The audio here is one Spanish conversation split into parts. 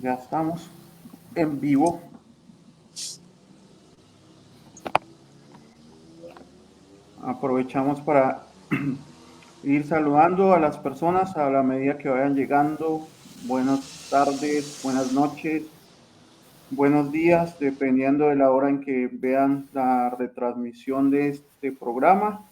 Ya estamos en vivo. Aprovechamos para ir saludando a las personas a la medida que vayan llegando. Buenas tardes, buenas noches, buenos días, dependiendo de la hora en que vean la retransmisión de este programa.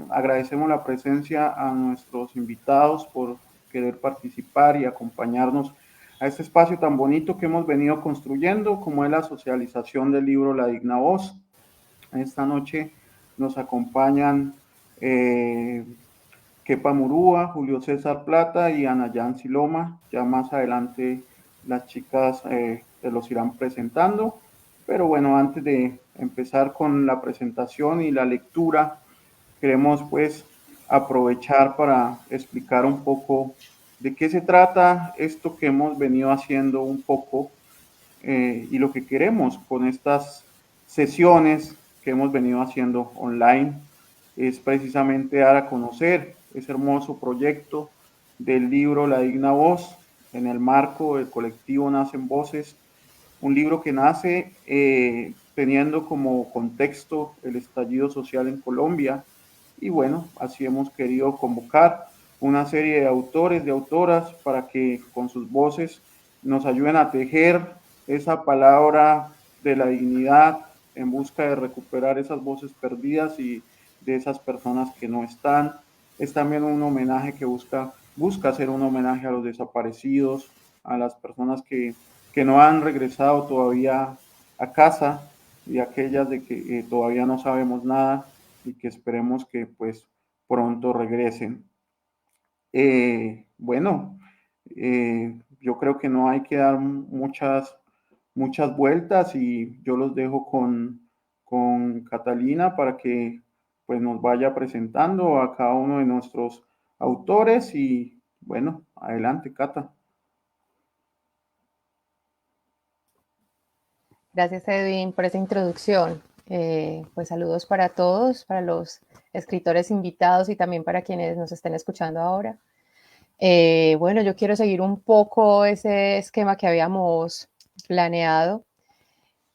Agradecemos la presencia a nuestros invitados por querer participar y acompañarnos a este espacio tan bonito que hemos venido construyendo, como es la socialización del libro La Digna Voz. Esta noche nos acompañan eh, Kepa Murúa, Julio César Plata y Ana Yancy Loma. Ya más adelante las chicas se los irán presentando. Pero bueno, antes de empezar con la presentación y la lectura, queremos pues aprovechar para explicar un poco de qué se trata esto que hemos venido haciendo un poco y lo que queremos con estas sesiones que hemos venido haciendo online es precisamente dar a conocer ese hermoso proyecto del libro La Digna Voz en el marco del colectivo Nacen Voces, un libro que nace teniendo como contexto el estallido social en Colombia y bueno, así hemos querido convocar una serie de autores, de autoras, para que con sus voces nos ayuden a tejer esa palabra de la dignidad en busca de recuperar esas voces perdidas y de esas personas que no están. Es también un homenaje que busca hacer un homenaje a los desaparecidos, a las personas que no han regresado todavía a casa y aquellas de que todavía no sabemos nada y que esperemos que pues pronto regresen. Bueno, yo creo que no hay que dar muchas vueltas y yo los dejo con Catalina para que pues nos vaya presentando a cada uno de nuestros autores y bueno, adelante, Cata. Gracias, Edwin, por esa introducción. Pues saludos para todos, para los escritores invitados y también para quienes nos estén escuchando ahora. Bueno, yo quiero seguir un poco ese esquema que habíamos planeado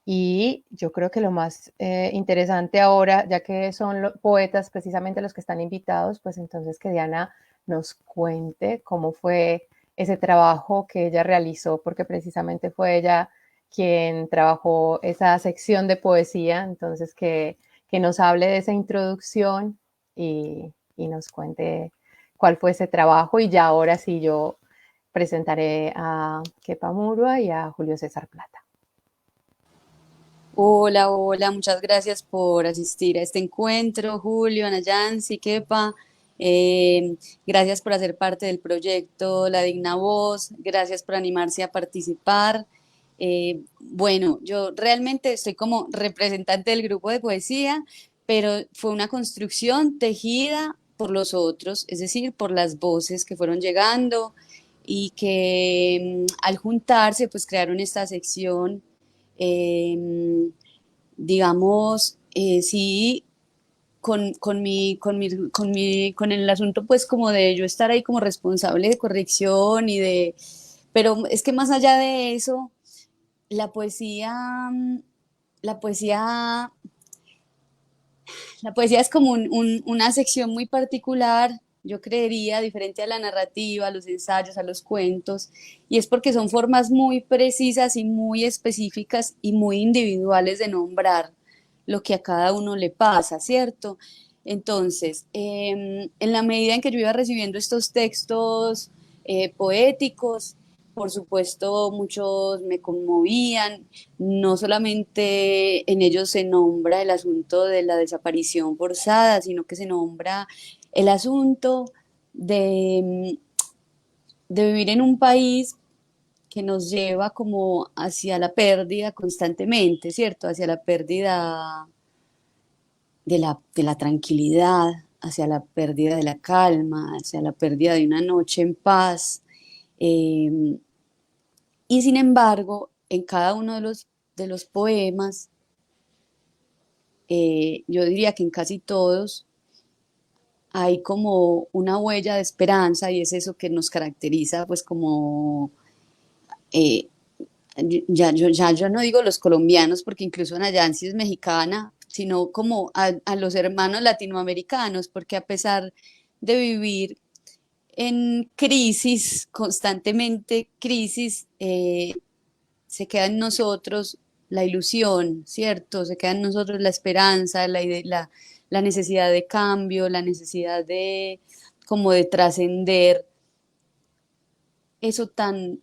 y yo creo que lo más interesante ahora, ya que son poetas precisamente los que están invitados, pues entonces que Diana nos cuente cómo fue ese trabajo que ella realizó, porque precisamente fue ella quien trabajó esa sección de poesía, entonces que nos hable de esa introducción y nos cuente cuál fue ese trabajo y ya ahora sí yo presentaré a Kepa Murua y a Julio César Plata. Hola, hola, muchas gracias por asistir a este encuentro, Julio, Ana Yancy, Kepa. Eh, Gracias por hacer parte del proyecto La Digna Voz, gracias por animarse a participar. Bueno, yo realmente estoy como representante del grupo de poesía, pero fue una construcción tejida por los otros, es decir, por las voces que fueron llegando y que al juntarse pues crearon esta sección eh, digamos, sí, con el asunto pues como de yo estar ahí como responsable de corrección y de, pero es que más allá de eso, la poesía, la poesía, la poesía es como una sección muy particular, yo creería, diferente a la narrativa, a los ensayos, a los cuentos, y es porque son formas muy precisas y muy específicas y muy individuales de nombrar lo que a cada uno le pasa, ¿cierto? Entonces, en la medida en que yo iba recibiendo estos textos poéticos, por supuesto, muchos me conmovían, no solamente en ellos se nombra el asunto de la desaparición forzada, sino que se nombra el asunto de, de vivir en un país que nos lleva como hacia la pérdida constantemente, ¿cierto? Hacia la pérdida de la tranquilidad, hacia la pérdida de la calma, hacia la pérdida de una noche en paz. Eh, y sin embargo, en cada uno de los poemas, yo diría que en casi todos hay como una huella de esperanza y es eso que nos caracteriza pues como eh, ya yo no digo los colombianos, porque incluso Ana Yancy es mexicana, sino como a los hermanos latinoamericanos, porque a pesar de vivir en crisis, constantemente crisis, se queda en nosotros la ilusión, ¿cierto? Se queda en nosotros la esperanza, la necesidad de cambio, la necesidad de como de trascender eso tan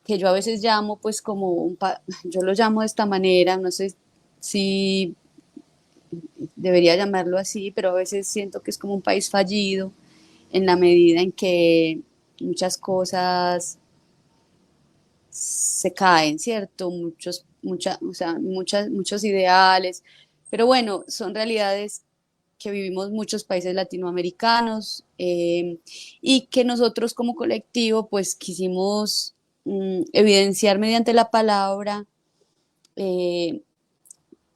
que yo a veces llamo pues como yo lo llamo de esta manera, no sé si debería llamarlo así, pero a veces siento que es como un país fallido en la medida en que muchas cosas se caen, ¿cierto? Muchos ideales, pero bueno, son realidades que vivimos muchos países latinoamericanos, y que nosotros como colectivo pues quisimos evidenciar mediante la palabra, eh,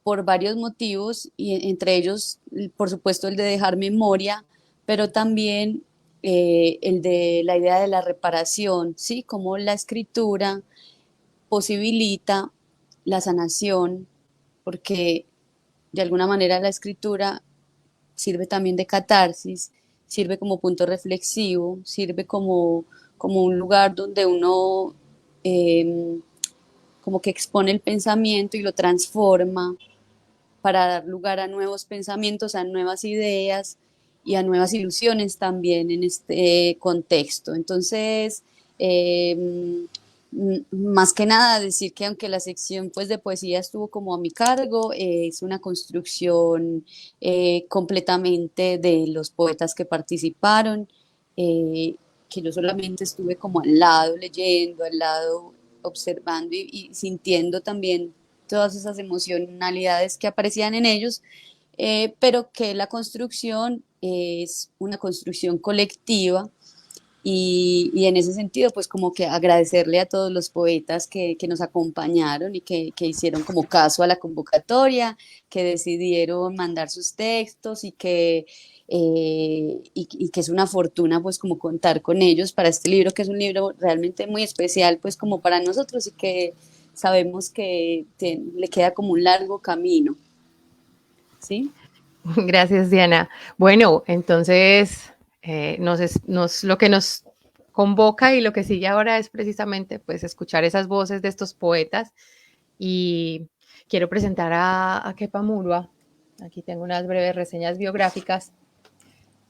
por varios motivos, y entre ellos, por supuesto, el de dejar memoria, pero también el de la idea de la reparación, ¿sí? Cómo la escritura posibilita la sanación, porque de alguna manera la escritura sirve también de catarsis, sirve como punto reflexivo, sirve como un lugar donde uno eh, como que expone el pensamiento y lo transforma para dar lugar a nuevos pensamientos, a nuevas ideas y a nuevas ilusiones también en este contexto. Entonces, más que nada decir que aunque la sección pues de poesía estuvo como a mi cargo, es una construcción completamente de los poetas que participaron, que yo solamente estuve como al lado leyendo, al lado observando y sintiendo también todas esas emocionalidades que aparecían en ellos, pero que la construcción es una construcción colectiva, y en ese sentido, pues como que agradecerle a todos los poetas que nos acompañaron y que hicieron como caso a la convocatoria, que decidieron mandar sus textos y que es una fortuna pues como contar con ellos para este libro, que es un libro realmente muy especial pues como para nosotros y que sabemos que le queda como un largo camino, ¿sí? Gracias, Diana. Bueno, entonces lo que nos convoca y lo que sigue ahora es precisamente pues escuchar esas voces de estos poetas, y quiero presentar a Kepa Murua. Aquí tengo unas breves reseñas biográficas.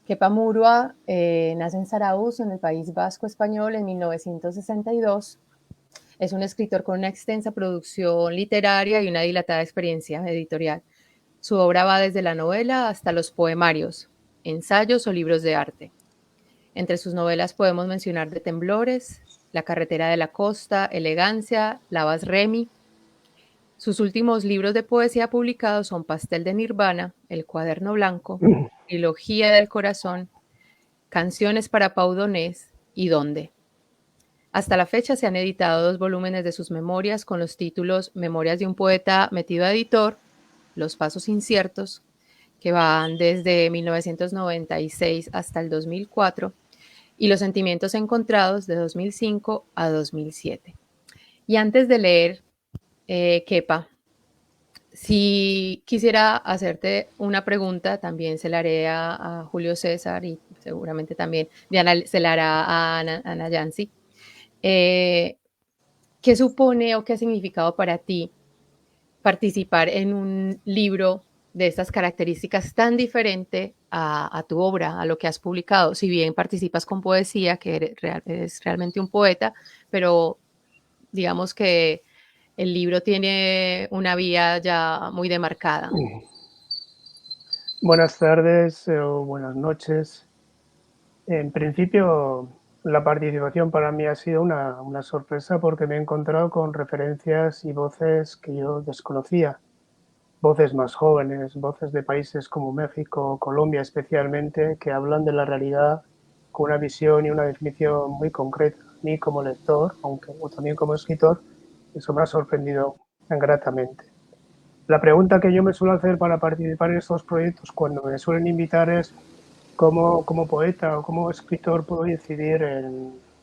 Kepa Murua nace en Zarauz, en el País Vasco español, en 1962. Es un escritor con una extensa producción literaria y una dilatada experiencia editorial. Su obra va desde la novela hasta los poemarios, ensayos o libros de arte. Entre sus novelas podemos mencionar De Temblores, La carretera de la costa, Elegancia, Lavas Remy. Sus últimos libros de poesía publicados son Pastel de Nirvana, El cuaderno blanco, Trilogía del corazón, Canciones para Pau Donés y ¿Dónde? Hasta la fecha se han editado 2 volúmenes de sus memorias con los títulos Memorias de un poeta metido a editor, Los pasos inciertos, que van desde 1996 hasta el 2004, y Los sentimientos encontrados de 2005 a 2007. Y antes de leer, Kepa, si quisiera hacerte una pregunta, también se la haré a Julio César y seguramente también Diana se la hará a Ana Yancy. ¿Qué supone o qué ha significado para ti participar en un libro de estas características tan diferente a tu obra, a lo que has publicado? Si bien participas con poesía, que eres realmente un poeta, pero digamos que el libro tiene una vía ya muy demarcada. Buenas tardes o buenas noches. En principio, la participación para mí ha sido una sorpresa porque me he encontrado con referencias y voces que yo desconocía. Voces más jóvenes, voces de países como México, Colombia especialmente, que hablan de la realidad con una visión y una definición muy concreta. A mí como lector, aunque también como escritor, eso me ha sorprendido gratamente. La pregunta que yo me suelo hacer para participar en estos proyectos cuando me suelen invitar es cómo poeta o como escritor puedo incidir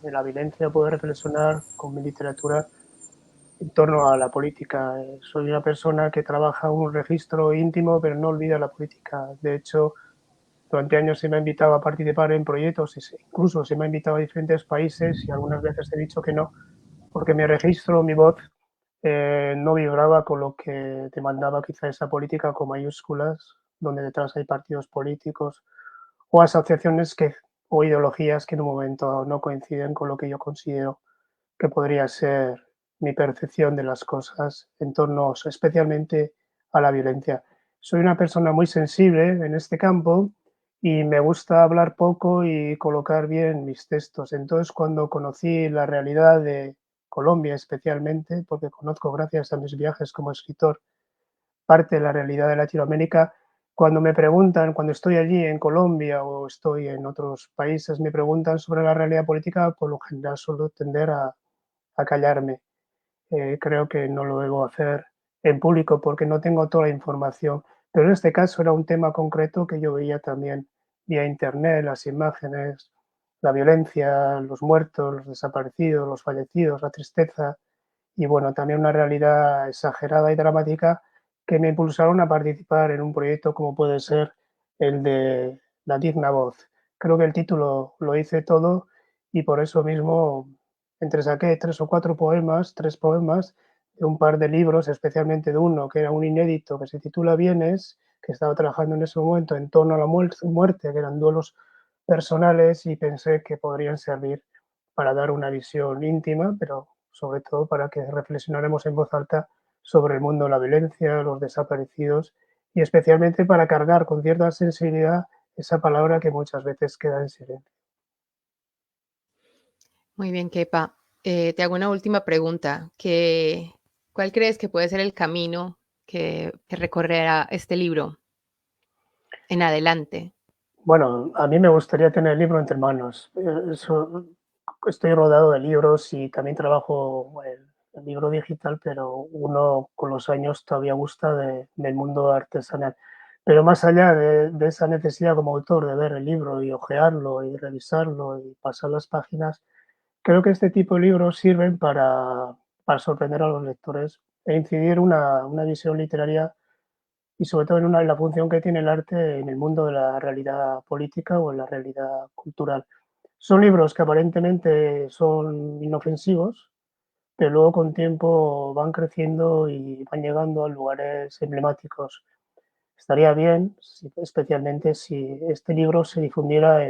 de la violencia puedo reflexionar con mi literatura en torno a la política. Soy una persona que trabaja un registro íntimo, pero no olvida la política. De hecho, durante años se me ha invitado a participar en proyectos, incluso se me ha invitado a diferentes países y algunas veces he dicho que no, porque mi registro, mi voz, no vibraba con lo que demandaba quizá esa política con mayúsculas, donde detrás hay partidos políticos o asociaciones o ideologías que en un momento no coinciden con lo que yo considero que podría ser mi percepción de las cosas en torno especialmente a la violencia. Soy una persona muy sensible en este campo y me gusta hablar poco y colocar bien mis textos. Entonces, cuando conocí la realidad de Colombia especialmente, porque conozco gracias a mis viajes como escritor parte de la realidad de Latinoamérica, cuando me preguntan, cuando estoy allí en Colombia o estoy en otros países, me preguntan sobre la realidad política, por lo general suelo tender a callarme. Creo que no lo debo hacer en público porque no tengo toda la información, pero en este caso era un tema concreto que yo veía también vía internet, las imágenes, la violencia, los muertos, los desaparecidos, los fallecidos, la tristeza y bueno, también una realidad exagerada y dramática que me impulsaron a participar en un proyecto como puede ser el de La Digna Voz. Creo que el título lo dice todo y por eso mismo entresaqué 3 o 4 poemas, 3 poemas de un par de libros, especialmente de uno que era un inédito que se titula Bienes, que estaba trabajando en ese momento en torno a la muerte, que eran duelos personales y pensé que podrían servir para dar una visión íntima, pero sobre todo para que reflexionáramos en voz alta sobre el mundo de la violencia, los desaparecidos y especialmente para cargar con cierta sensibilidad esa palabra que muchas veces queda en silencio. Muy bien, Kepa. Te hago una última pregunta. ¿Cuál crees que puede ser el camino que recorrerá este libro en adelante? Bueno, a mí me gustaría tener el libro entre manos. Estoy rodado de libros y también trabajo el libro digital, pero uno con los años todavía gusta del mundo artesanal. Pero más allá de esa necesidad como autor de ver el libro y hojearlo y revisarlo y pasar las páginas, creo que este tipo de libros sirven para sorprender a los lectores e incidir una visión literaria y sobre todo en la función que tiene el arte en el mundo de la realidad política o en la realidad cultural. Son libros que aparentemente son inofensivos, pero luego con tiempo van creciendo y van llegando a lugares emblemáticos. Estaría bien, especialmente si este libro se difundiera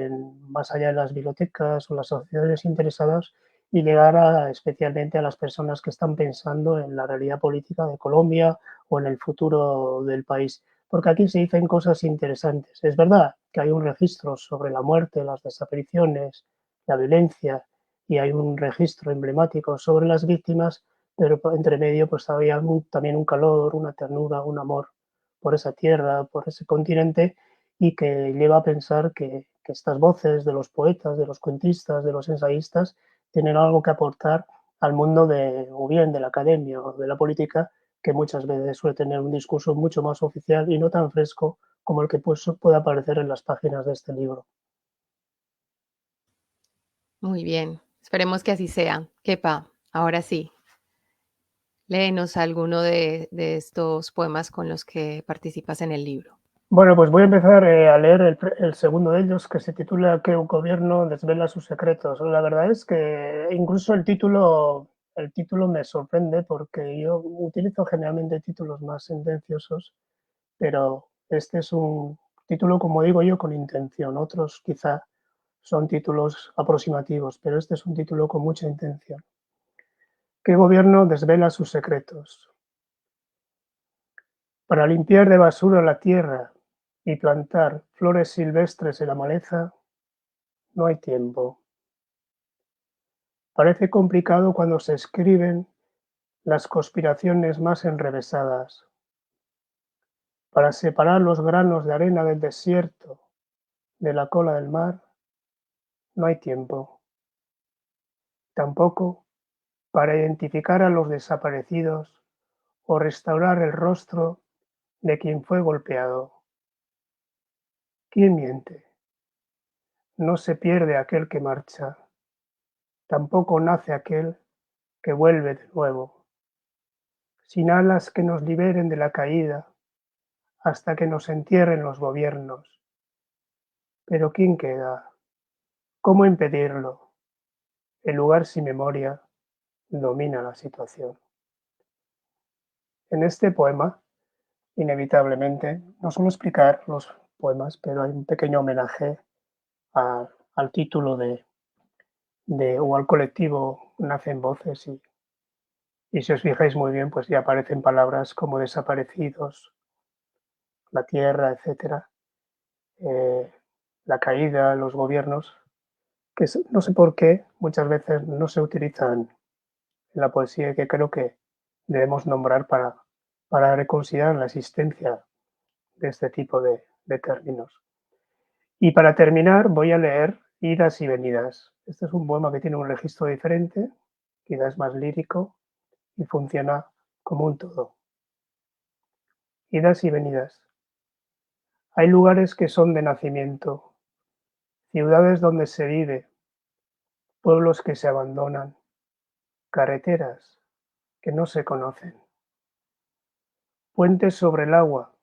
más allá de las bibliotecas o las asociaciones interesadas y llegara especialmente a las personas que están pensando en la realidad política de Colombia o en el futuro del país. Porque aquí se dicen cosas interesantes. Es verdad que hay un registro sobre la muerte, las desapariciones, la violencia y hay un registro emblemático sobre las víctimas, pero entre medio pues había también un calor, una ternura, un amor por esa tierra, por ese continente y que lleva a pensar que estas voces de los poetas, de los cuentistas, de los ensayistas, tienen algo que aportar al mundo o bien de la academia o de la política, que muchas veces suele tener un discurso mucho más oficial y no tan fresco como el que puede aparecer en las páginas de este libro. Muy bien. Esperemos que así sea. Kepa, ahora sí, léenos alguno de estos poemas con los que participas en el libro. Bueno, pues voy a empezar a leer el segundo de ellos, que se titula Que un gobierno desvela sus secretos. La verdad es que incluso el título me sorprende porque yo utilizo generalmente títulos más sentenciosos, pero este es un título, como digo yo, con intención. Otros quizá son títulos aproximativos, pero este es un título con mucha intención. ¿Qué gobierno desvela sus secretos? Para limpiar de basura la tierra y plantar flores silvestres en la maleza, no hay tiempo. Parece complicado cuando se escriben las conspiraciones más enrevesadas. Para separar los granos de arena del desierto de la cola del mar, no hay tiempo. Tampoco para identificar a los desaparecidos o restaurar el rostro de quien fue golpeado. ¿Quién miente? No se pierde aquel que marcha, tampoco nace aquel que vuelve de nuevo, sin alas que nos liberen de la caída, hasta que nos entierren los gobiernos. Pero ¿quién queda? ¿Cómo impedirlo? El lugar sin memoria domina la situación. En este poema, inevitablemente, no suelo explicar los poemas, pero hay un pequeño homenaje al título o al colectivo Nacen Voces y si os fijáis muy bien, pues ya aparecen palabras como desaparecidos, la tierra, etcétera, eh, la caída, los gobiernos, que no sé por qué muchas veces no se utilizan en la poesía y que creo que debemos nombrar para reconsiderar la existencia de este tipo de términos. Y para terminar voy a leer Idas y Venidas. Este es un poema que tiene un registro diferente, quizás más lírico y funciona como un todo. Idas y venidas. Hay lugares que son de nacimiento, ciudades donde se vive, pueblos que se abandonan, carreteras que no se conocen, puentes sobre el agua,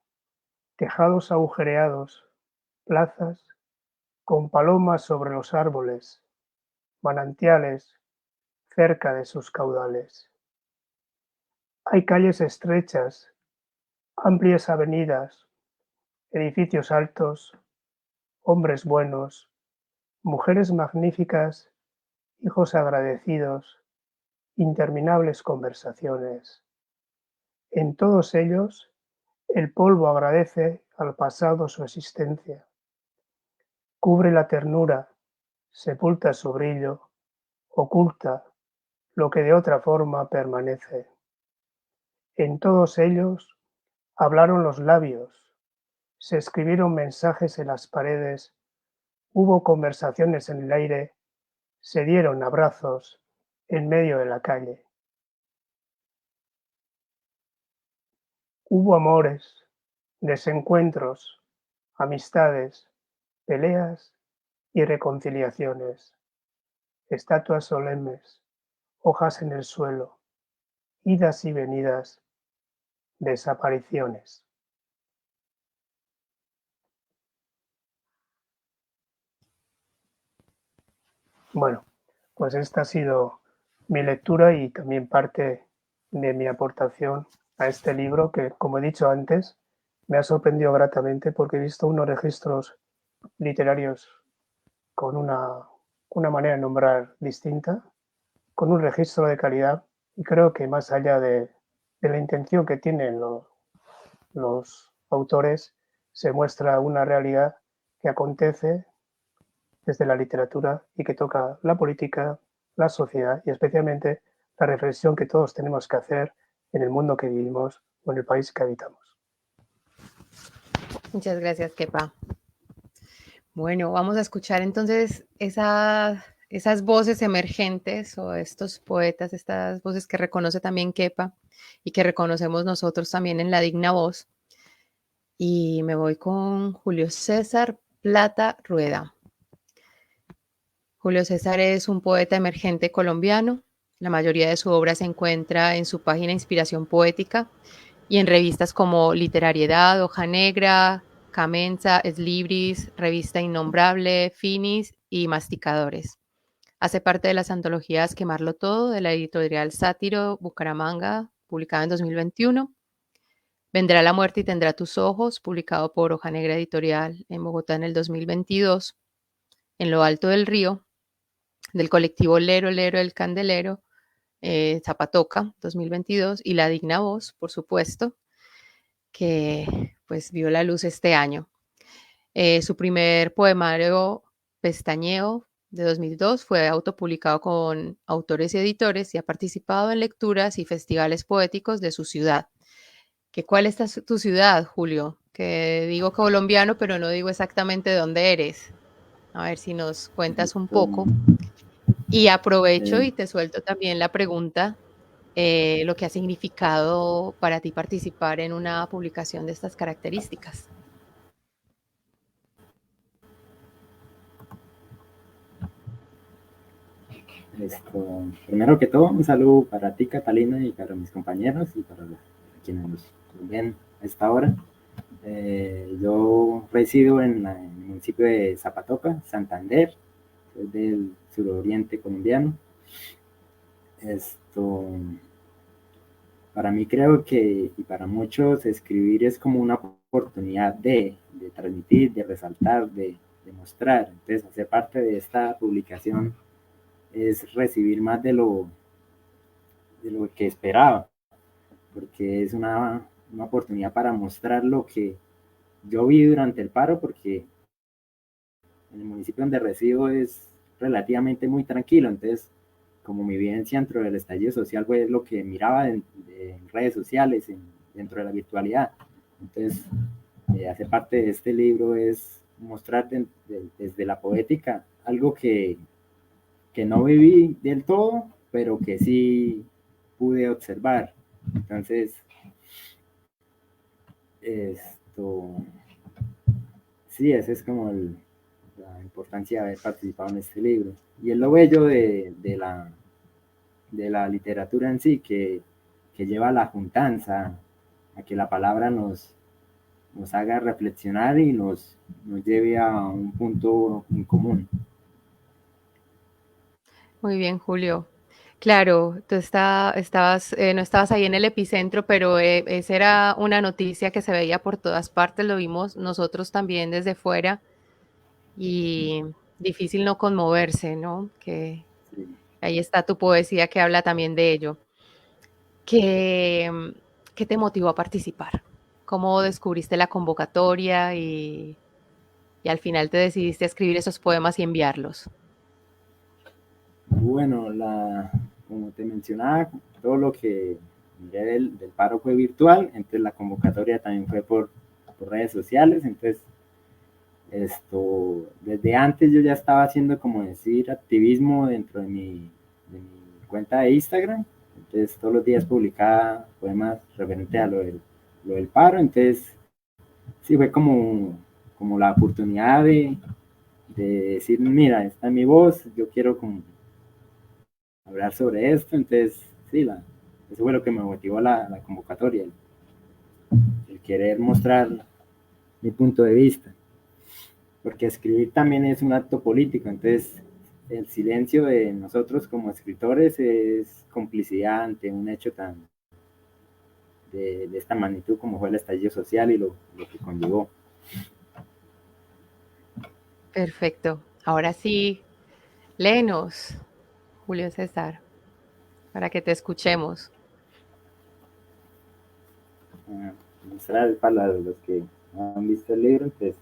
tejados agujereados, plazas con palomas sobre los árboles, manantiales cerca de sus caudales. Hay calles estrechas, amplias avenidas, edificios altos, hombres buenos, mujeres magníficas, hijos agradecidos, interminables conversaciones. En todos ellos, el polvo agradece al pasado su existencia, cubre la ternura, sepulta su brillo, oculta lo que de otra forma permanece. En todos ellos hablaron los labios, se escribieron mensajes en las paredes, hubo conversaciones en el aire, se dieron abrazos en medio de la calle. Hubo amores, desencuentros, amistades, peleas y reconciliaciones, estatuas solemnes, hojas en el suelo, idas y venidas, desapariciones. Bueno, pues esta ha sido mi lectura y también parte de mi aportación a este libro que, como he dicho antes, me ha sorprendido gratamente porque he visto unos registros literarios con una manera de nombrar distinta, con un registro de calidad y creo que más allá de la intención que tienen los autores, se muestra una realidad que acontece desde la literatura y que toca la política, la sociedad y especialmente la reflexión que todos tenemos que hacer en el mundo que vivimos o en el país que habitamos. Muchas gracias, Kepa. Bueno, vamos a escuchar entonces esas voces emergentes o estos poetas, estas voces que reconoce también Kepa y que reconocemos nosotros también en La Digna Voz. Y me voy con Julio César Plata Rueda. Julio César es un poeta emergente colombiano. La mayoría de su obra se encuentra en su página Inspiración Poética y en revistas como Literariedad, Hoja Negra, Camenza, Eslibris, Revista Innombrable, Finis y Masticadores. Hace parte de las antologías Quemarlo Todo, de la editorial Sátiro, Bucaramanga, publicada en 2021. Vendrá la muerte y tendrá tus ojos, publicado por Hoja Negra Editorial en Bogotá en el 2022. En lo alto del río, del colectivo Lero Lero el Candelero, Zapatoca, 2022. Y La Digna Voz, por supuesto, que pues vio la luz este año. Su primer poemario, Pestañeo, de 2002, fue autopublicado con autores y editores y ha participado en lecturas y festivales poéticos de su ciudad. ¿Cuál es tu ciudad, Julio? Que digo colombiano, pero no digo exactamente dónde eres. A ver si nos cuentas un poco. Y aprovecho y te suelto también la pregunta, lo que ha significado para ti participar en una publicación de estas características. Primero que todo, un saludo para ti, Catalina, y para mis compañeros y para quienes nos ven a esta hora. Yo resido en el municipio de Zapatoca, Santander, soy del suroriente colombiano. Para mí creo que, y para muchos, escribir es como una oportunidad de transmitir, de resaltar, de mostrar. Entonces, hacer parte de esta publicación es recibir más de lo que esperaba, porque es una oportunidad para mostrar lo que yo vi durante el paro, porque en el municipio donde resido es relativamente muy tranquilo, entonces como mi vivencia dentro del estallido social fue lo que miraba en redes sociales, dentro de la virtualidad. Entonces, hacer parte de este libro es mostrar desde la poética algo que no viví del todo, pero que sí pude observar. Entonces, sí, esa es como la importancia de haber participado en este libro. Y es lo bello de la literatura en sí, que lleva a la juntanza, a que la palabra nos haga reflexionar y nos lleve a un punto en común. Muy bien, Julio. Claro, tú no estabas ahí en el epicentro, pero esa era una noticia que se veía por todas partes, lo vimos nosotros también desde fuera y difícil no conmoverse, ¿no? Que Sí. ahí está tu poesía que habla también de ello. ¿Qué te motivó a participar? ¿Cómo descubriste la convocatoria y al final te decidiste a escribir esos poemas y enviarlos? Bueno, como te mencionaba, todo lo que miré del paro fue virtual, entonces la convocatoria también fue por redes sociales, entonces desde antes yo ya estaba haciendo, como decir, activismo dentro de mi cuenta de Instagram, entonces todos los días publicaba poemas referentes a lo del paro, entonces sí fue como la oportunidad de decir, mira, esta es mi voz, yo quiero como hablar sobre esto, entonces sí, eso fue lo que me motivó la convocatoria, el querer mostrar mi punto de vista, porque escribir también es un acto político, entonces el silencio de nosotros como escritores es complicidad ante un hecho tan de esta magnitud como fue el estallido social y lo que conllevó. Perfecto. Ahora sí, léenos, Julio César, para que te escuchemos. Mostrar para los que han visto el libro, entonces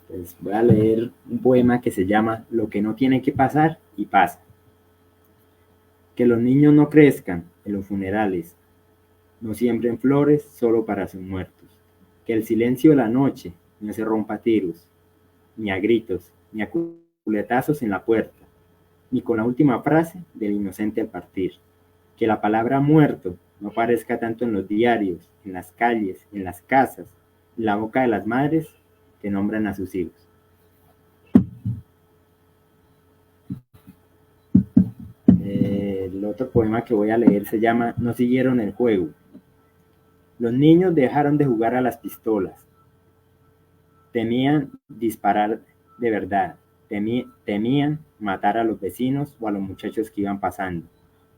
pues voy a leer un poema que se llama Lo que no tiene que pasar y pasa. Que los niños no crezcan en los funerales, no siembren flores solo para sus muertos. Que el silencio de la noche no se rompa a tiros, ni a gritos, ni a culetazos en la puerta, ni con la última frase del inocente al partir. Que la palabra muerto no aparezca tanto en los diarios, en las calles, en las casas, en la boca de las madres que nombran a sus hijos. El otro poema que voy a leer se llama No siguieron el juego. Los niños dejaron de jugar a las pistolas. Temían disparar de verdad. Temían matar a los vecinos o a los muchachos que iban pasando.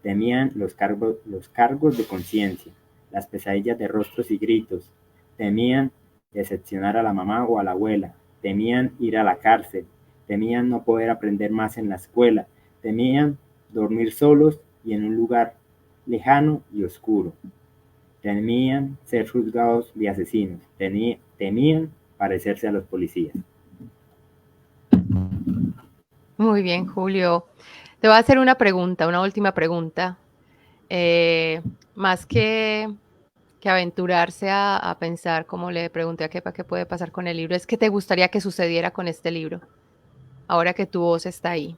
Temían los cargos de conciencia, las pesadillas de rostros y gritos. Temían decepcionar a la mamá o a la abuela. Temían ir a la cárcel. Temían no poder aprender más en la escuela. Temían dormir solos y en un lugar lejano y oscuro. Temían ser juzgados de asesinos. Temían parecerse a los policías. Muy bien, Julio. Te voy a hacer una pregunta, una última pregunta. Más que aventurarse a pensar, como le pregunté a Kepa qué puede pasar con el libro, es qué te gustaría que sucediera con este libro, ahora que tu voz está ahí.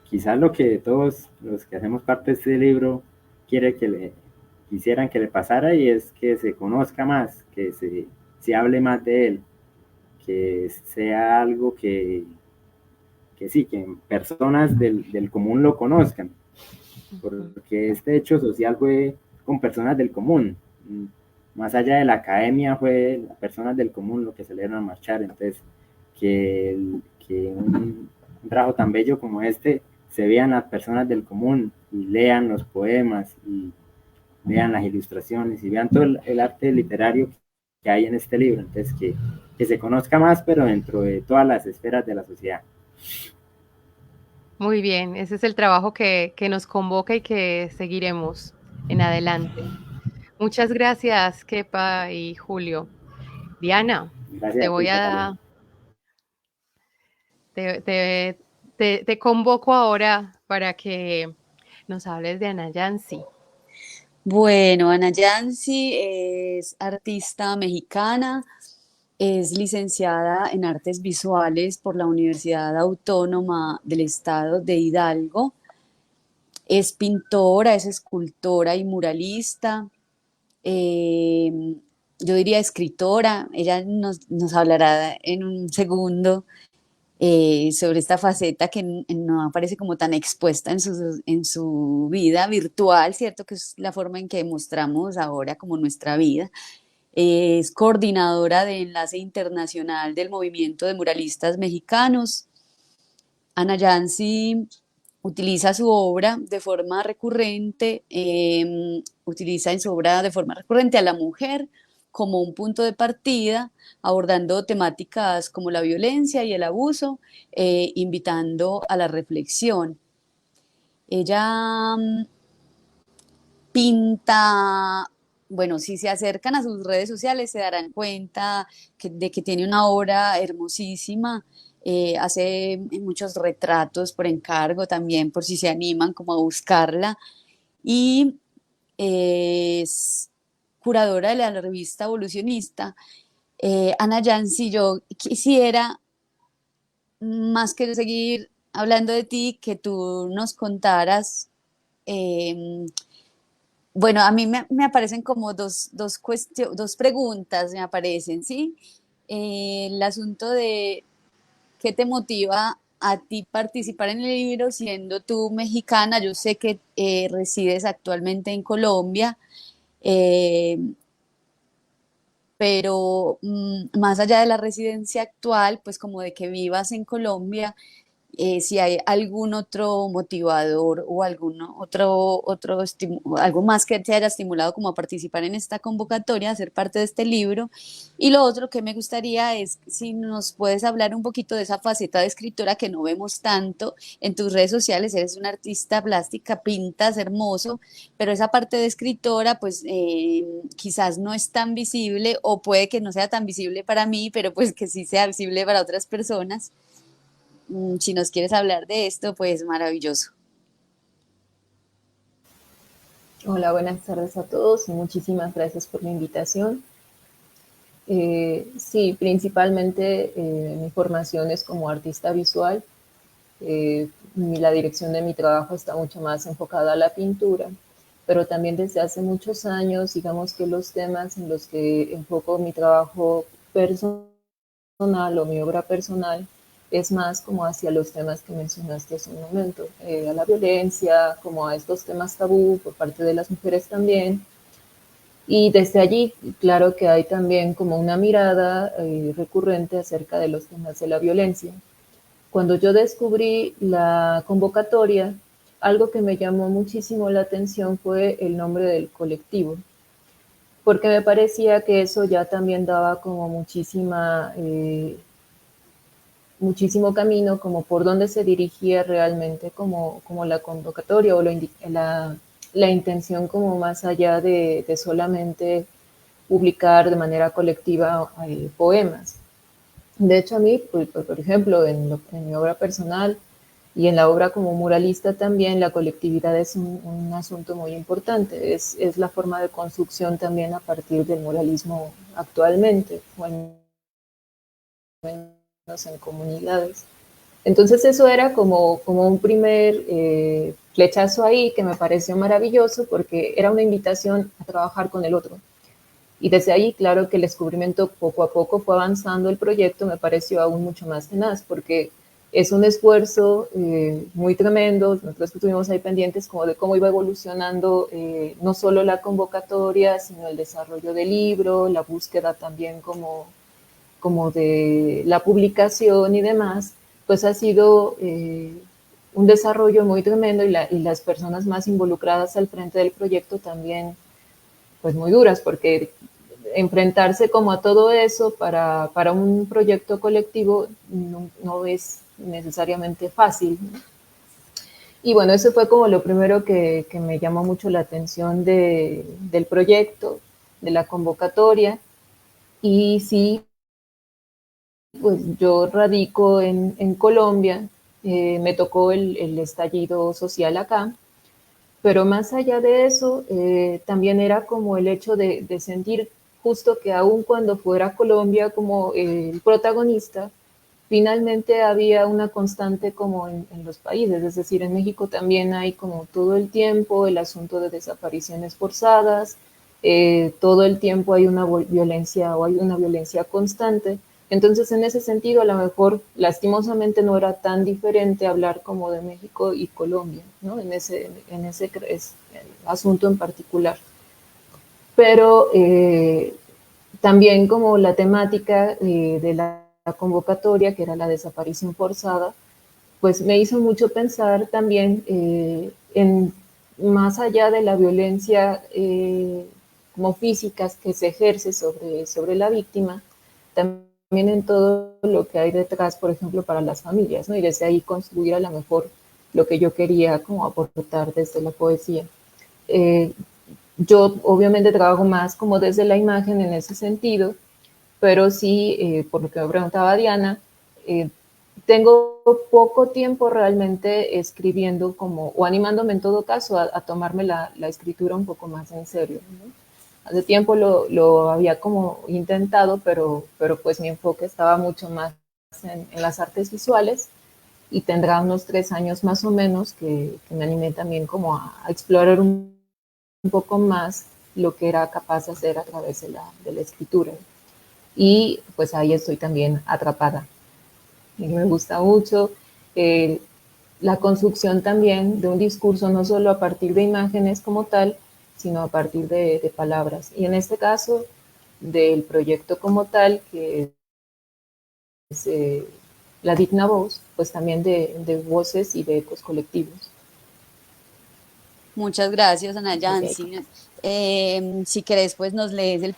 Quizás lo que todos los que hacemos parte de este libro quisieran que le pasara, y es que se conozca más, que se hable más de él, que sea algo que sí, que personas del común lo conozcan, porque este hecho social fue con personas del común, más allá de la academia fue las personas del común lo que salieron a marchar, entonces que un trabajo tan bello como este se vean las personas del común y lean los poemas y vean las ilustraciones y vean todo el arte literario que hay en este libro, entonces que se conozca más, pero dentro de todas las esferas de la sociedad. Muy bien, ese es el trabajo que nos convoca y que seguiremos en adelante. Muchas gracias, Kepa y Julio. Diana, te Gracias a ti, voy Catalina. a, te convoco ahora para que nos hables de Ana Yancy. Bueno, Ana Yancy es artista mexicana, es licenciada en Artes Visuales por la Universidad Autónoma del Estado de Hidalgo, es pintora, es escultora y muralista, eh, yo diría escritora, ella nos hablará en un segundo sobre esta faceta que no aparece como tan expuesta en su vida virtual, ¿cierto? Que es la forma en que mostramos ahora como nuestra vida. Es coordinadora de Enlace Internacional del Movimiento de Muralistas Mexicanos. Ana Yancy utiliza su obra de forma recurrente, utiliza en su obra de forma recurrente a la mujer como un punto de partida, abordando temáticas como la violencia y el abuso, invitando a la reflexión. Ella pinta, bueno, si se acercan a sus redes sociales se darán cuenta de que tiene una obra hermosísima, hace muchos retratos por encargo también, por si se animan como a buscarla, y es curadora de la revista Evolucionista. Ana Yancy, yo quisiera, más que seguir hablando de ti, que tú nos contaras, bueno, a mí me aparecen como dos preguntas, me aparecen, ¿sí? El asunto de qué te motiva a ti participar en el libro siendo tú mexicana. Yo sé que resides actualmente en Colombia, eh, pero más allá de la residencia actual, pues como de que vivas en Colombia, si hay algún otro motivador o algo más que te haya estimulado como a participar en esta convocatoria, a ser parte de este libro. Y lo otro que me gustaría es si nos puedes hablar un poquito de esa faceta de escritora que no vemos tanto en tus redes sociales. Eres una artista plástica, pintas hermoso, pero esa parte de escritora pues quizás no es tan visible, o puede que no sea tan visible para mí, pero pues que sí sea visible para otras personas. Si nos quieres hablar de esto, pues maravilloso. Hola, buenas tardes a todos y muchísimas gracias por la invitación. Sí, principalmente mi formación es como artista visual. La dirección de mi trabajo está mucho más enfocada a la pintura, pero también desde hace muchos años, digamos que los temas en los que enfoco mi trabajo personal o mi obra personal es más como hacia los temas que mencionaste hace un momento, a la violencia, como a estos temas tabú por parte de las mujeres también. Y desde allí, claro que hay también como una mirada recurrente acerca de los temas de la violencia. Cuando yo descubrí la convocatoria, algo que me llamó muchísimo la atención fue el nombre del colectivo, porque me parecía que eso ya también daba como muchísimo camino como por dónde se dirigía realmente como la convocatoria o la intención como más allá de solamente publicar de manera colectiva poemas. De hecho, a mí, por ejemplo, en mi obra personal y en la obra como muralista también, la colectividad es un asunto muy importante. Es la forma de construcción también a partir del muralismo actualmente, o en en comunidades. Entonces eso era como un primer flechazo ahí que me pareció maravilloso porque era una invitación a trabajar con el otro. Y desde ahí, claro que el descubrimiento poco a poco fue avanzando el proyecto, me pareció aún mucho más tenaz, porque es un esfuerzo muy tremendo. Nosotros que estuvimos ahí pendientes como de cómo iba evolucionando no solo la convocatoria, sino el desarrollo del libro, la búsqueda también como de la publicación y demás, pues ha sido un desarrollo muy tremendo y las personas más involucradas al frente del proyecto también pues muy duras, porque enfrentarse como a todo eso para un proyecto colectivo no es necesariamente fácil, ¿no? Y bueno, eso fue como lo primero que me llamó mucho la atención del proyecto, de la convocatoria. Y sí, pues yo radico en Colombia, me tocó el estallido social acá, pero más allá de eso, también era como el hecho de sentir justo que aun cuando fuera Colombia como el protagonista, finalmente había una constante como en los países, es decir, en México también hay como todo el tiempo el asunto de desapariciones forzadas, todo el tiempo hay una violencia o hay una violencia constante. Entonces, en ese sentido, a lo mejor lastimosamente no era tan diferente hablar como de México y Colombia, ¿no? En ese asunto en particular. Pero también como la temática de la convocatoria, que era la desaparición forzada, pues me hizo mucho pensar también en más allá de la violencia como físicas que se ejerce sobre la víctima, también en todo lo que hay detrás, por ejemplo, para las familias, ¿no? Y desde ahí construir a lo mejor lo que yo quería como aportar desde la poesía. Eh, yo obviamente trabajo más como desde la imagen en ese sentido, pero sí, por lo que me preguntaba Diana, eh, tengo poco tiempo realmente escribiendo como, o animándome en todo caso a tomarme la escritura un poco más en serio, ¿no? Hace tiempo lo había como intentado, pero pues mi enfoque estaba mucho más en las artes visuales y tendrá unos 3 años más o menos que me animé también como a explorar un poco más lo que era capaz de hacer a través de la escritura. Y pues ahí estoy también atrapada. Y me gusta mucho eh, la construcción también de un discurso, no solo a partir de imágenes como tal, sino a partir de palabras. Y en este caso, del proyecto como tal, que es la Digna Voz, pues también de voces y de ecos colectivos. Muchas gracias, Ana Desde ahí. Yancy. Si querés, pues nos lees el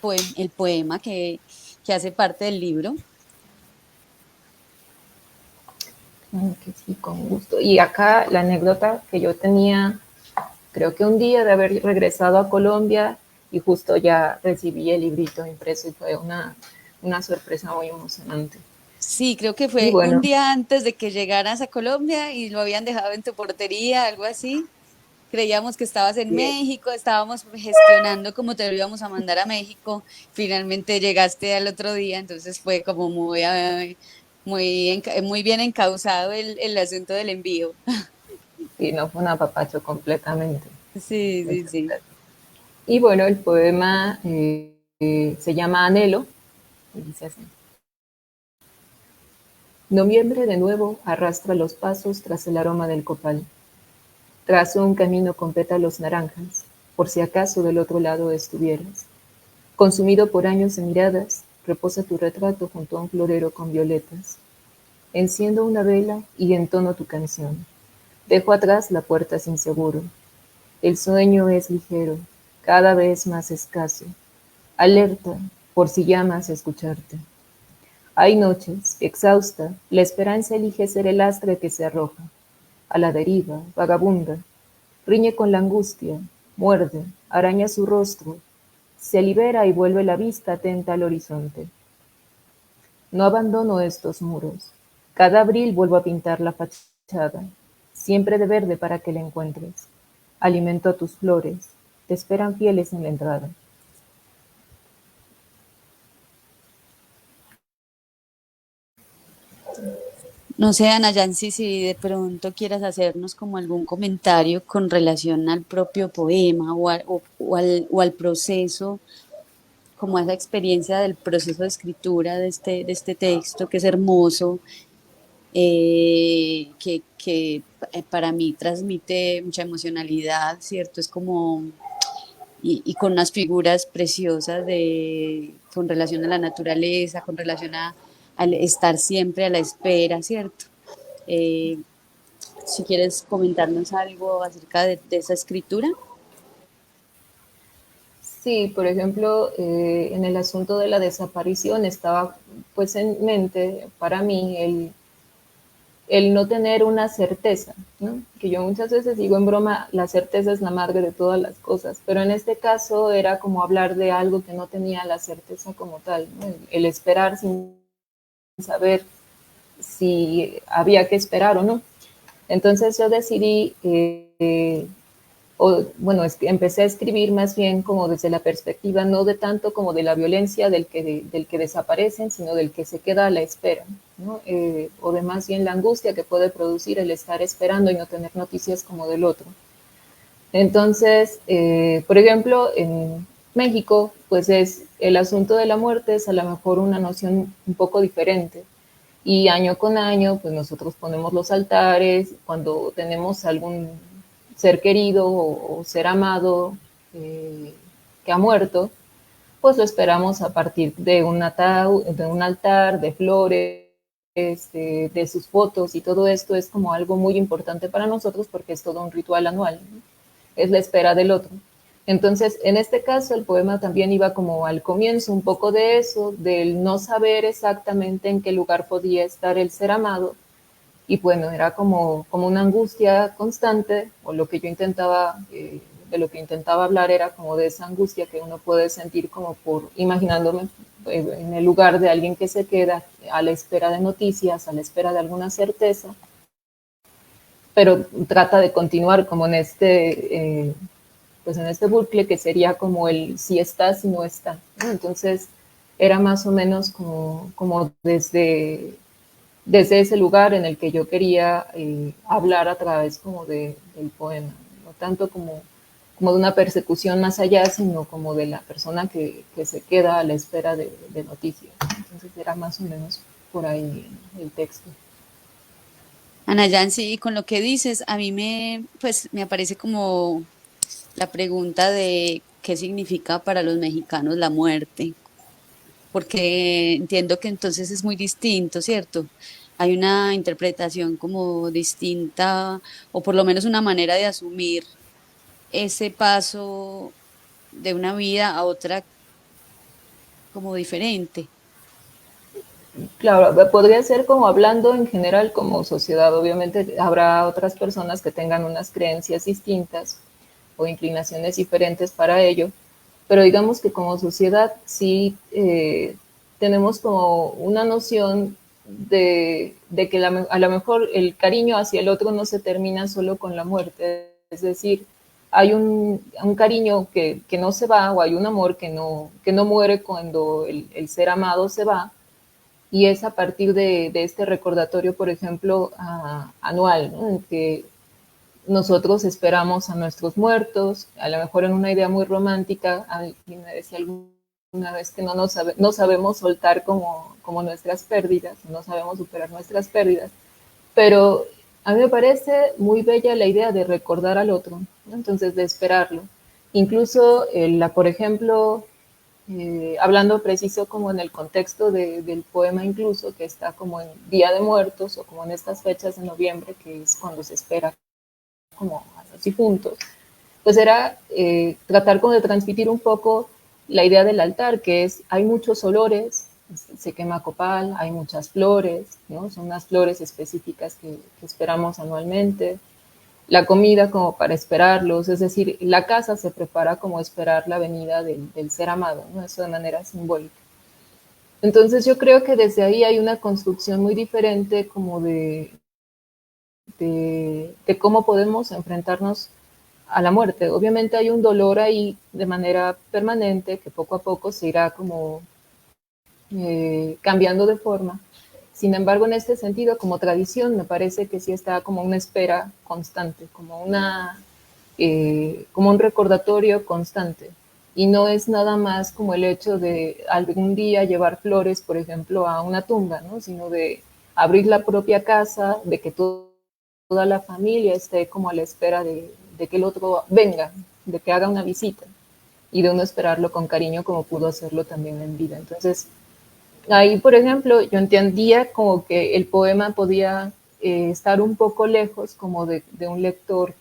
poema que hace parte del libro. Claro que sí, con gusto. Y acá la anécdota que yo tenía, creo que un día de haber regresado a Colombia y justo ya recibí el librito impreso y fue una sorpresa muy emocionante. Sí, creo que Y fue un bueno, día antes de que llegaras a Colombia y lo habían dejado en tu portería, algo así. Creíamos que estabas en sí, México, estábamos gestionando cómo te lo íbamos a mandar a México. Finalmente llegaste al otro día, entonces fue como muy bien encauzado el asunto del envío. sí, no fue un apapacho completamente. Sí, sí, sí. Y bueno, el poema se llama Anhelo y dice así. Noviembre de nuevo arrastra los pasos tras el aroma del copal. Trazo un camino con pétalos naranjas, por si acaso del otro lado estuvieras. Consumido por años de miradas, reposa tu retrato junto a un florero con violetas. Enciendo una vela y entono tu canción. Dejo atrás la puerta sin seguro. El sueño es ligero, cada vez más escaso. Alerta, por si llamas a escucharte. Hay noches, exhausta, la esperanza elige ser el astre que se arroja. A la deriva, vagabunda, riñe con la angustia, muerde, araña su rostro, se libera y vuelve la vista atenta al horizonte. No abandono estos muros. Cada abril vuelvo a pintar la fachada, siempre de verde para que la encuentres. Alimento a tus flores, te esperan fieles en la entrada. No sé, Ana Yancy, si de pronto quieras hacernos como algún comentario con relación al propio poema o al proceso como esa experiencia del proceso de escritura de este texto, que es hermoso, que para mí transmite mucha emocionalidad, ¿cierto? Es como, y con unas figuras preciosas con relación a la naturaleza, con relación al estar siempre a la espera, ¿cierto? Eh, si quieres comentarnos algo acerca de esa escritura. Sí, por ejemplo, en el asunto de la desaparición estaba pues en mente para mí el no tener una certeza, ¿no? Que yo muchas veces digo en broma, la certeza es la madre de todas las cosas, pero en este caso era como hablar de algo que no tenía la certeza como tal, ¿no? El esperar sin saber si había que esperar o no. Entonces yo decidí, bueno, es que empecé a escribir más bien como desde la perspectiva no de tanto como de la violencia del que desaparecen, sino del que se queda a la espera, ¿no? O de más bien la angustia que puede producir el estar esperando y no tener noticias como del otro. Entonces, por ejemplo, en México, pues es el asunto de la muerte es a lo mejor una noción un poco diferente. Y año con año, pues nosotros ponemos los altares cuando tenemos algún ser querido o ser amado que ha muerto, pues lo esperamos a partir de un ataúd, de un altar, de flores, de sus fotos, y todo esto es como algo muy importante para nosotros porque es todo un ritual anual, ¿no? Es la espera del otro. Entonces, en este caso, el poema también iba como al comienzo un poco de eso, del no saber exactamente en qué lugar podía estar el ser amado, y bueno, era como una angustia constante, o lo que yo intentaba, de lo que intentaba hablar era como de esa angustia que uno puede sentir como por imaginándome en el lugar de alguien que se queda a la espera de noticias, a la espera de alguna certeza, pero trata de continuar como pues en este bucle que sería como el si está, si no está, ¿no? Entonces era más o menos como desde ese lugar en el que yo quería hablar a través como del poema, no tanto como de una persecución más allá, sino como de la persona que se queda a la espera de noticias. Entonces era más o menos por ahí el texto. Ana Yancy, con lo que dices, a mí pues, me aparece como la pregunta de qué significa para los mexicanos la muerte, porque entiendo que entonces es muy distinto, ¿cierto? Hay una interpretación como distinta, o por lo menos una manera de asumir ese paso de una vida a otra como diferente. Claro, podría ser como hablando en general como sociedad. Obviamente habrá otras personas que tengan unas creencias distintas o inclinaciones diferentes para ello, pero digamos que como sociedad sí tenemos como una noción de que a lo mejor el cariño hacia el otro no se termina solo con la muerte, es decir, hay un cariño que no se va, o hay un amor que no muere cuando el ser amado se va, y es a partir de este recordatorio, por ejemplo, anual, ¿no? En que nosotros esperamos a nuestros muertos, a lo mejor en una idea muy romántica. Alguien me decía alguna vez que no sabemos soltar como nuestras pérdidas, no sabemos superar nuestras pérdidas, pero a mí me parece muy bella la idea de recordar al otro, ¿no? Entonces de esperarlo. Incluso, por ejemplo, hablando preciso como en el contexto del poema, incluso que está como en Día de Muertos o como en estas fechas de noviembre, que es cuando se espera como así juntos, pues era tratar como de transmitir un poco la idea del altar, que es, hay muchos olores, se quema copal, hay muchas flores, ¿no? Son unas flores específicas que esperamos anualmente, la comida como para esperarlos, es decir, la casa se prepara como esperar la venida del ser amado, ¿no? Eso de manera simbólica. Entonces yo creo que desde ahí hay una construcción muy diferente como de cómo podemos enfrentarnos a la muerte. Obviamente hay un dolor ahí de manera permanente que poco a poco se irá como cambiando de forma. Sin embargo, en este sentido, como tradición, me parece que sí está como una espera constante, como un recordatorio constante. y no es nada más como el hecho de algún día llevar flores, por ejemplo, a una tumba, ¿no? Sino de abrir la propia casa, de que toda la familia esté como a la espera de que el otro venga, de que haga una visita y de uno esperarlo con cariño como pudo hacerlo también en vida. Entonces, ahí, por ejemplo, yo entendía como que el poema podía estar un poco lejos como de un lector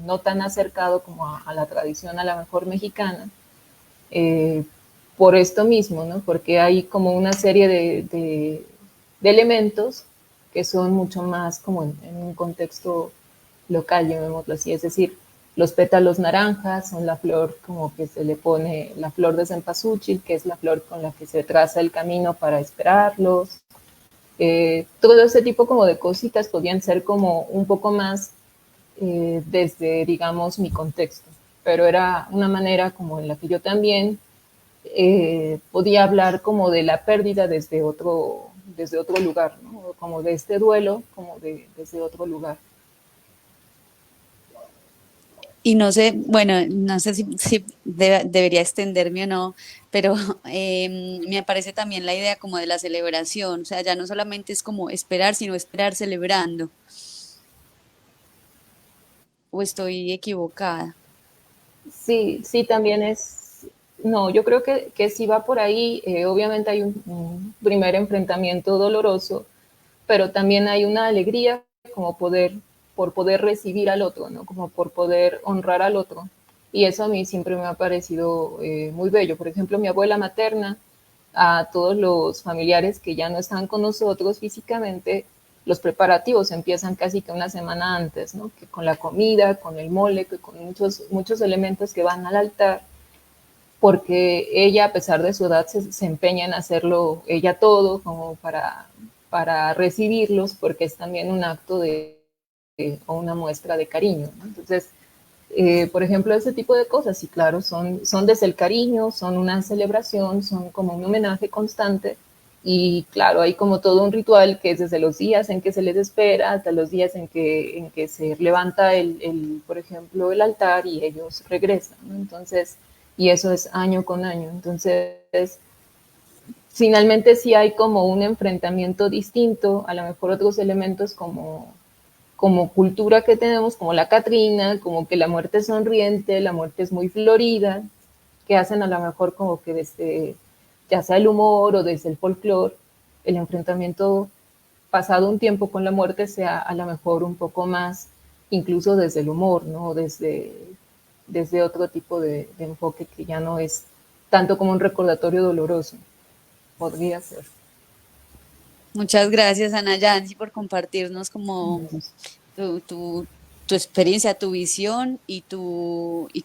no tan acercado como a la tradición a la mejor mexicana, eh, por esto mismo, ¿no? Porque hay como una serie de elementos que son mucho más como en un contexto local, llamémoslo así, es decir, los pétalos naranjas son la flor como que se le pone, la flor de cempasúchil, que es la flor con la que se traza el camino para esperarlos. Todo ese tipo como de cositas podían ser como un poco más desde, digamos, mi contexto, pero era una manera como en la que yo también podía hablar como de la pérdida desde otro lugar, ¿no? Como de este duelo, como desde otro lugar. Y no sé, bueno, no sé si debería extenderme o no, pero me parece también la idea como de la celebración, o sea, ya no solamente es como esperar, sino esperar celebrando, o estoy equivocada. Sí, sí, también es, no, yo creo que sí va por ahí, obviamente hay un primer enfrentamiento doloroso, pero también hay una alegría como por poder recibir al otro, ¿no? Como por poder honrar al otro. Y eso a mí siempre me ha parecido muy bello. Por ejemplo, mi abuela materna, a todos los familiares que ya no están con nosotros físicamente, los preparativos empiezan casi que una semana antes, ¿no? Que con la comida, con el mole, que con muchos elementos que van al altar, porque ella, a pesar de su edad, se empeña en hacerlo ella todo, como para recibirlos, porque es también un acto o una muestra de cariño, ¿no? Entonces, por ejemplo, ese tipo de cosas, y claro, son desde el cariño, son una celebración, son como un homenaje constante, y claro, hay como todo un ritual que es desde los días en que se les espera hasta los días en que se levanta por ejemplo, el altar y ellos regresan, ¿no? Entonces, y eso es año con año. Entonces, finalmente sí hay como un enfrentamiento distinto, a lo mejor otros elementos como cultura que tenemos, como la Catrina, como que la muerte es sonriente, la muerte es muy florida, que hacen a lo mejor como que desde, ya sea el humor o desde el folclore, el enfrentamiento pasado un tiempo con la muerte sea a lo mejor un poco más, incluso desde el humor, ¿no? Desde otro tipo de enfoque que ya no es tanto como un recordatorio doloroso, podría ser. Muchas gracias, Ana Yancy, por compartirnos como tu, tu, tu experiencia, tu visión y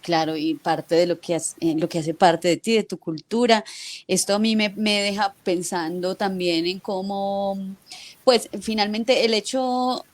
claro, y parte de lo que hace parte de ti, de tu cultura. Esto a mí me deja pensando también en cómo, pues finalmente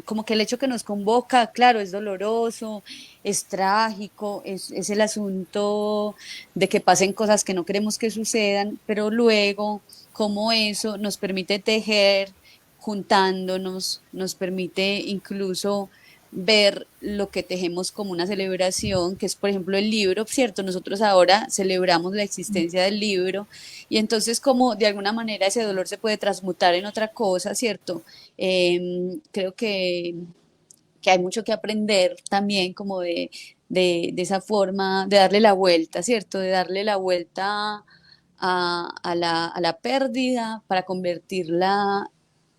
como que el hecho que nos convoca, claro, es doloroso, es trágico, es el asunto de que pasen cosas que no queremos que sucedan, pero luego cómo eso nos permite tejer juntándonos, nos permite incluso ver lo que tejemos como una celebración, que es por ejemplo el libro, ¿cierto? Nosotros ahora celebramos la existencia del libro y entonces como de alguna manera ese dolor se puede transmutar en otra cosa, ¿cierto? Creo que hay mucho que aprender también como de esa forma de darle la vuelta, ¿cierto? De darle la vuelta a la pérdida para convertirla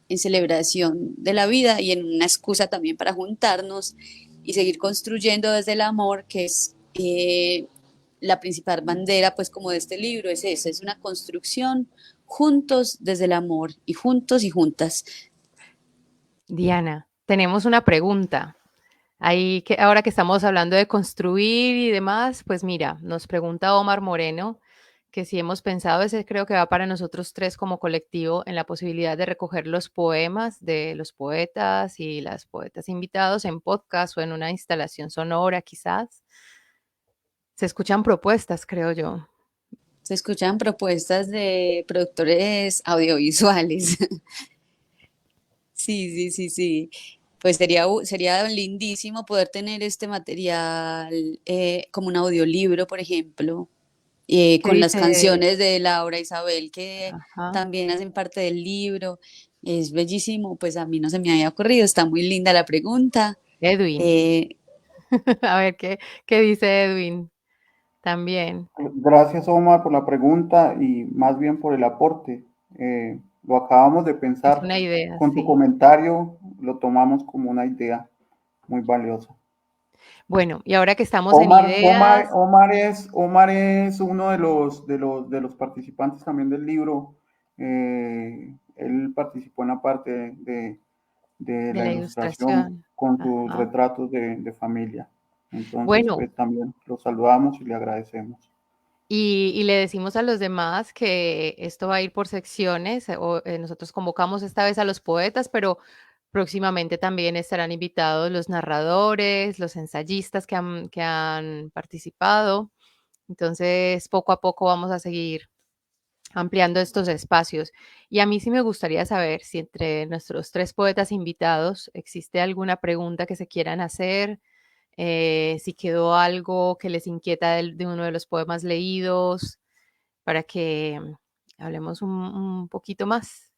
en celebración de la vida y en una excusa también para juntarnos y seguir construyendo desde el amor, que es la principal bandera, pues como de este libro, es eso, es una construcción juntos desde el amor y juntos y juntas. Diana, tenemos una pregunta. Ahí que ahora que estamos hablando de construir y demás, pues mira, nos pregunta Omar Moreno que si hemos pensado, ese creo que va para nosotros tres como colectivo, en la posibilidad de recoger los poemas de los poetas y las poetas invitados en podcast o en una instalación sonora quizás. Se escuchan propuestas, creo yo. Se escuchan propuestas de productores audiovisuales. Sí, sí, sí, sí. Pues sería lindísimo poder tener este material como un audiolibro, por ejemplo. ¿Qué con las dice? canciones de Laura Isabel que Ajá. también hacen parte del libro. Es bellísimo, pues a mí no se me había ocurrido, está muy linda la pregunta. Edwin. Eh, A ver, ¿qué dice Edwin? También. Gracias, Omar, por la pregunta y más bien por el aporte. Lo acabamos de Es pensar una idea, con tu sí. comentario, lo tomamos como una idea muy valiosa. Bueno, y ahora que estamos en ideas, Omar es uno de los participantes también del libro. Él participó en la parte de de la la ilustración ilustración. con sus Ajá. retratos de familia. Entonces, Bueno, pues también lo saludamos y le agradecemos. y le decimos a los demás que esto va a ir por secciones, nosotros convocamos esta vez a los poetas, pero próximamente también estarán invitados los narradores, los ensayistas que han participado. Entonces, poco a poco vamos a seguir ampliando estos espacios. Y a mí sí me gustaría saber si entre nuestros tres poetas invitados existe alguna pregunta que se quieran hacer, si quedó algo que les inquieta de uno de los poemas leídos, para que hablemos un poquito más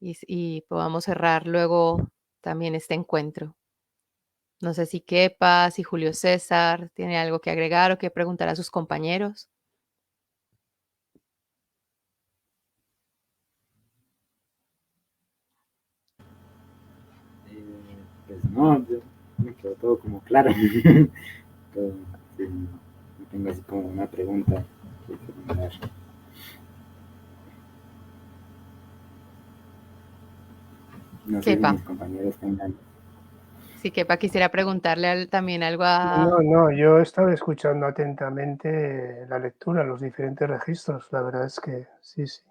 y podamos cerrar luego también este encuentro. No sé si Kepa, si Julio César tiene algo que agregar o que preguntar a sus compañeros. Pues no, yo me quedó todo como claro. Todo, sí, no tengo así como una pregunta que formular. No sé si Kepa, mis compañeros tengan. si Kepa quisiera preguntarle también algo No, a... no, yo estaba escuchando atentamente la lectura, los diferentes registros, la verdad es que sí, sí.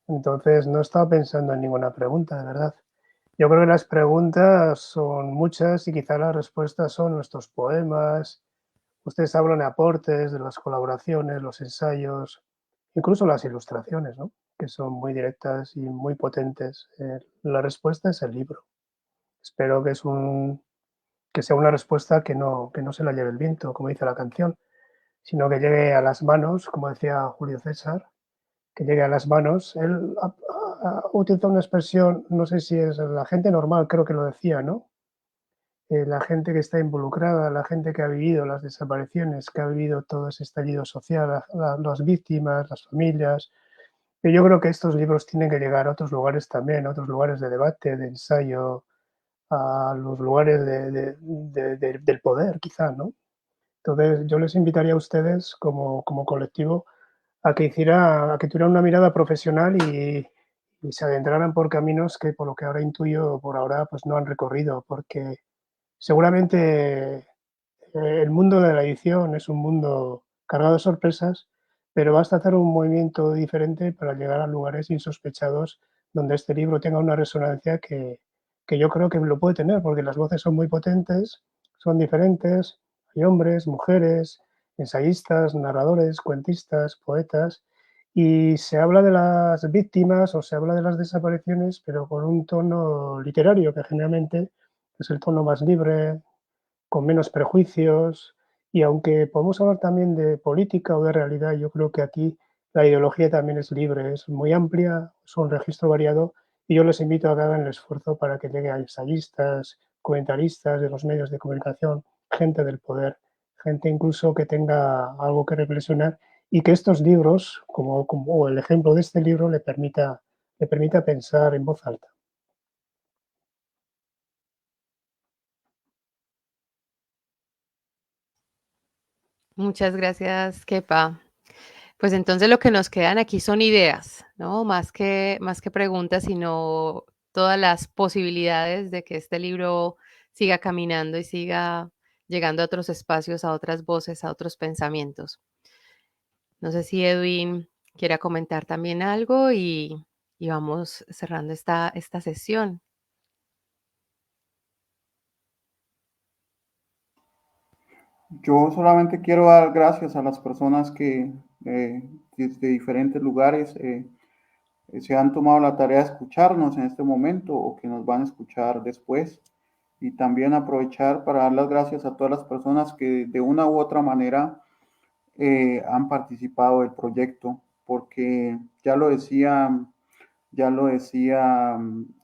Entonces no estaba pensando en ninguna pregunta, de verdad. Yo creo que las preguntas son muchas y quizá las respuestas son nuestros poemas. Ustedes hablan de aportes, de las colaboraciones, los ensayos, incluso las ilustraciones, ¿no? Que son muy directas y muy potentes. La respuesta es el libro. Espero que sea una respuesta que no se la lleve el viento, como dice la canción, sino que llegue a las manos, como decía Julio César, que llegue a las manos. Él utiliza una expresión, no sé si es la gente normal, creo que lo decía, ¿no? La gente que está involucrada, la gente que ha vivido las desapariciones, que ha vivido todo ese estallido social, las víctimas, las familias. Y yo creo que estos libros tienen que llegar a otros lugares también, a otros lugares de debate, de ensayo, a los lugares del poder, quizá, ¿no? Entonces, yo les invitaría a ustedes como colectivo a que tuvieran una mirada profesional y se adentraran por caminos que, por lo que ahora intuyo, por ahora, pues no han recorrido, porque seguramente el mundo de la edición es un mundo cargado de sorpresas, pero basta hacer un movimiento diferente para llegar a lugares insospechados donde este libro tenga una resonancia que yo creo que lo puede tener, porque las voces son muy potentes, son diferentes, hay hombres, mujeres, ensayistas, narradores, cuentistas, poetas, y se habla de las víctimas o se habla de las desapariciones, pero con un tono literario, que generalmente es el tono más libre, con menos prejuicios, y aunque podemos hablar también de política o de realidad, yo creo que aquí la ideología también es libre, es muy amplia, es un registro variado, y yo les invito a que hagan el esfuerzo para que llegue a ensayistas, comentaristas de los medios de comunicación, gente del poder, gente incluso que tenga algo que reflexionar y que estos libros, como el ejemplo de este libro, le permita pensar en voz alta. Muchas gracias, Kepa. Pues entonces lo que nos quedan aquí son ideas, ¿no? Más que preguntas, sino todas las posibilidades de que este libro siga caminando y siga llegando a otros espacios, a otras voces, a otros pensamientos. No sé si Edwin quiera comentar también algo y vamos cerrando esta sesión. Yo solamente quiero dar gracias a las personas que desde diferentes lugares se han tomado la tarea de escucharnos en este momento o que nos van a escuchar después. Y también aprovechar para dar las gracias a todas las personas que de una u otra manera han participado del proyecto, porque ya lo decía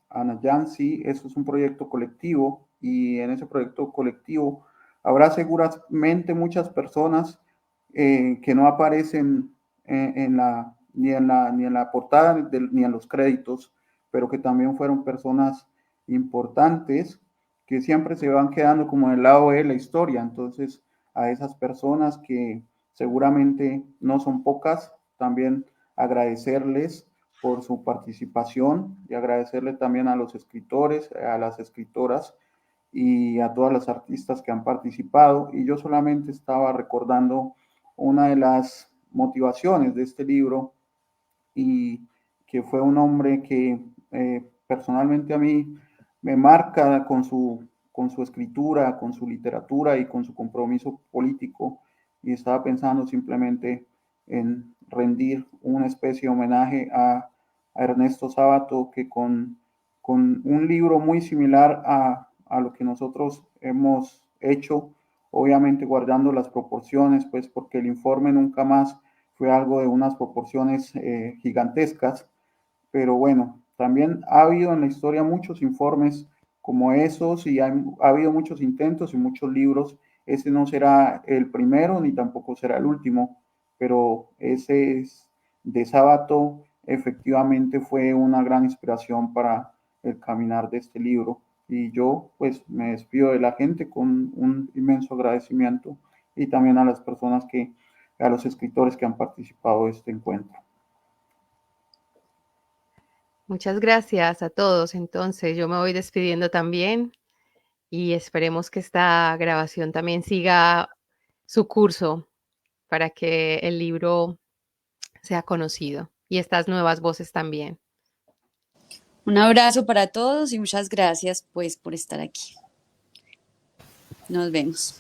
Ana Yancy, eso es un proyecto colectivo y en ese proyecto colectivo habrá seguramente muchas personas que no aparecen ni en la portada ni en los créditos, pero que también fueron personas importantes que siempre se van quedando como en el lado de la historia. Entonces, a esas personas que seguramente no son pocas, también agradecerles por su participación y agradecerle también a los escritores, a las escritoras y a todas las artistas que han participado. Y yo solamente estaba recordando una de las motivaciones de este libro y que fue un hombre que personalmente a mí me marca con su escritura, con su literatura y con su compromiso político. Y estaba pensando simplemente en rendir una especie de homenaje a Ernesto Sábato, que con un libro muy similar a lo que nosotros hemos hecho, obviamente guardando las proporciones, pues porque el informe nunca más fue algo de unas proporciones gigantescas, pero bueno, también ha habido en la historia muchos informes como esos y ha habido muchos intentos y muchos libros. Ese no será el primero ni tampoco será el último, pero ese es de Sábato efectivamente fue una gran inspiración para el caminar de este libro. Y yo pues me despido de la gente con un inmenso agradecimiento y también a las personas a los escritores que han participado de este encuentro. Muchas gracias a todos. Entonces, yo me voy despidiendo también y esperemos que esta grabación también siga su curso para que el libro sea conocido y estas nuevas voces también. Un abrazo para todos y muchas gracias pues por estar aquí. Nos vemos.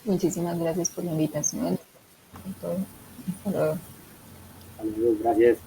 Muchísimas gracias por la invitación. Saludos, gracias.